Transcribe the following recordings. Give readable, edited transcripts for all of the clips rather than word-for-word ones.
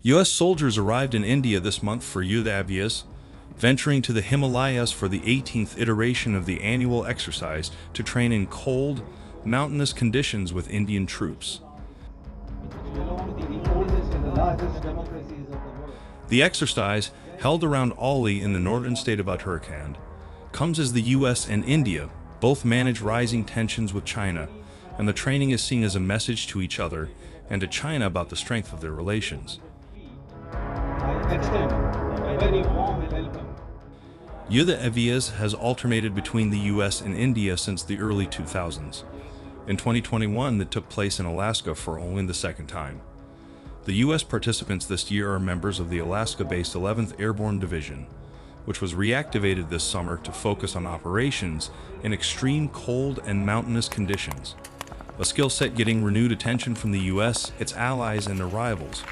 U.S. soldiers arrived in India this month for Yudh Abhyas, venturing to the Himalayas for the 18th iteration of the annual exercise to train in cold, mountainous conditions with Indian troops. The exercise, held around Oli in the northern state of Uttarakhand, comes as the U.S. and India both manage rising tensions with China, and the training is seen as a message to each other and to China about the strength of their relations. Yudh Abhyas has alternated between the U.S. and India since the early 2000s. In 2021, it took place in Alaska for only the second time. The U.S. participants this year are members of the Alaska-based 11th Airborne Division, which was reactivated this summer to focus on operations in extreme cold and mountainous conditions, a skill set getting renewed attention from the U.S., its allies, and their rivals.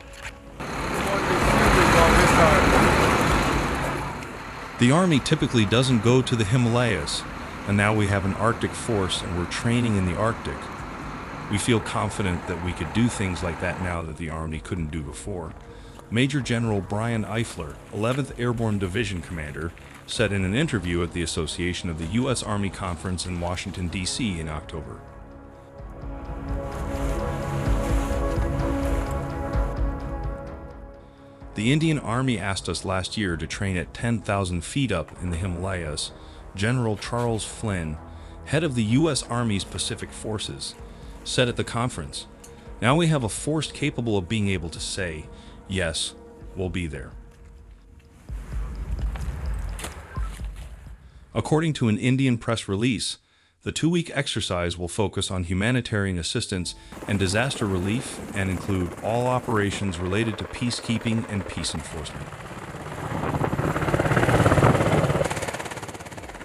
The Army typically doesn't go to the Himalayas, and now we have an Arctic force and we're training in the Arctic. We feel confident that we could do things like that now that the Army couldn't do before. Major General Brian Eifler, 11th Airborne Division Commander, said in an interview at the Association of the U.S. Army Conference in Washington, D.C. in October. The Indian Army asked us last year to train at 10,000 feet up in the Himalayas. General Charles Flynn, head of the U.S. Army's Pacific Forces, said at the conference, "Now we have a force capable of being able to say, yes, we'll be there." According to an Indian press release, the two-week exercise will focus on humanitarian assistance and disaster relief and include all operations related to peacekeeping and peace enforcement.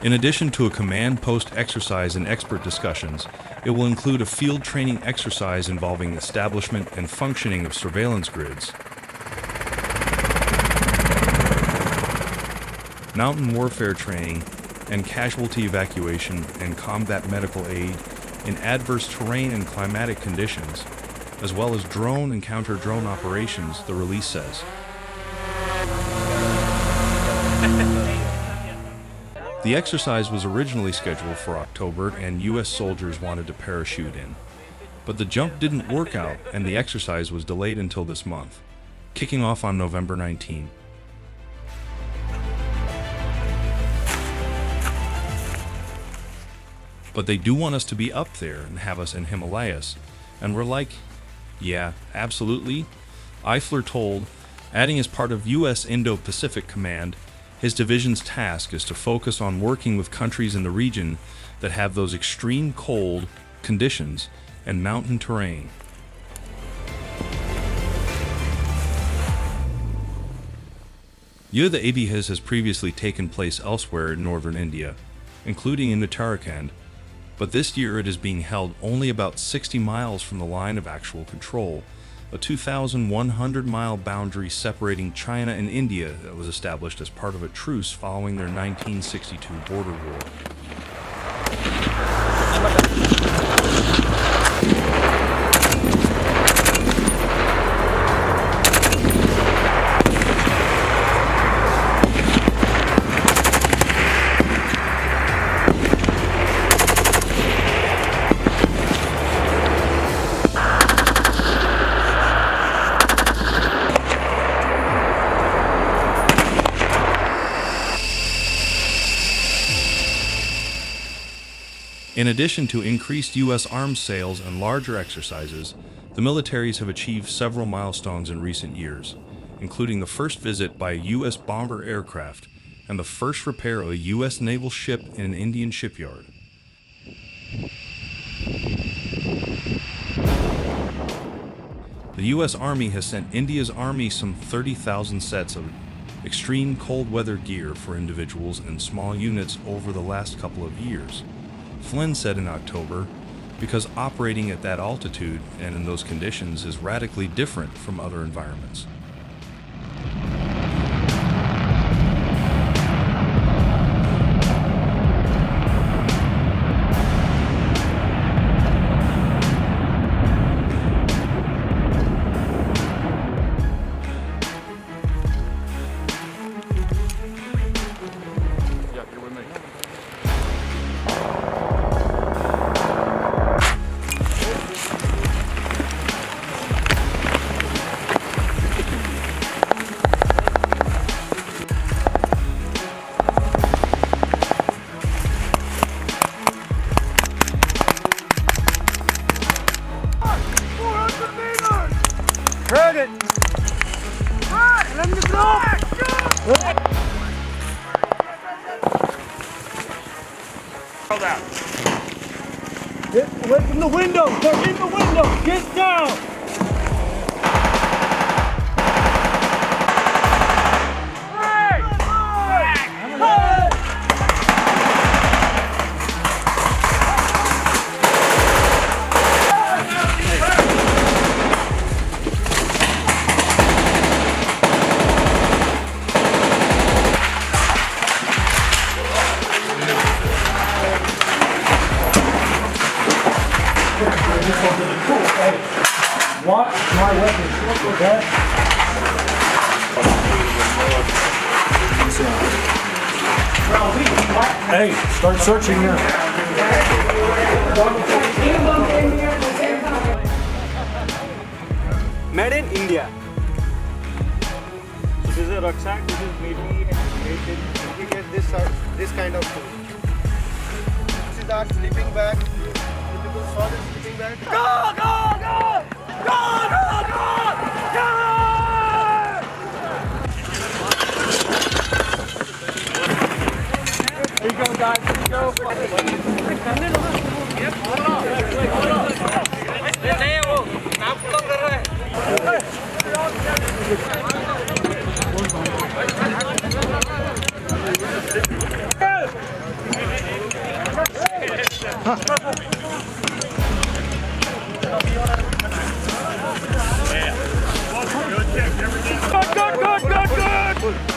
In addition to a command post exercise and expert discussions, it will include a field training exercise involving establishment and functioning of surveillance grids, mountain warfare training, and casualty evacuation and combat medical aid in adverse terrain and climatic conditions, as well as drone and counter-drone operations, the release says. The exercise was originally scheduled for October and U.S. soldiers wanted to parachute in. But the jump didn't work out and the exercise was delayed until this month, kicking off on November 19. But they do want us to be up there and have us in Himalayas. And we're like, yeah, absolutely. Eifler told, adding as part of U.S. Indo-Pacific Command, his division's task is to focus on working with countries in the region that have those extreme cold conditions and mountain terrain. Yudh Abhyas has previously taken place elsewhere in northern India, including in Uttarakhand, but this year it is being held only about 60 miles from the line of actual control, a 2,100-mile boundary separating China and India that was established as part of a truce following their 1962 border war. In addition to increased U.S. arms sales and larger exercises, the militaries have achieved several milestones in recent years, including the first visit by a U.S. bomber aircraft and the first repair of a U.S. naval ship in an Indian shipyard. The U.S. Army has sent India's Army some 30,000 sets of extreme cold weather gear for individuals and small units over the last couple of years. Flynn said in October, because operating at that altitude and in those conditions is radically different from other environments. Get away from the window! They're in the window! Get down! Watch my weapons, okay? Hey, start searching now. Made in India. So this is a rucksack. This is maybe We get this kind of food. This is our sleeping bag. Typical solid sleeping bag. Here you go, guys. Here you go. Good.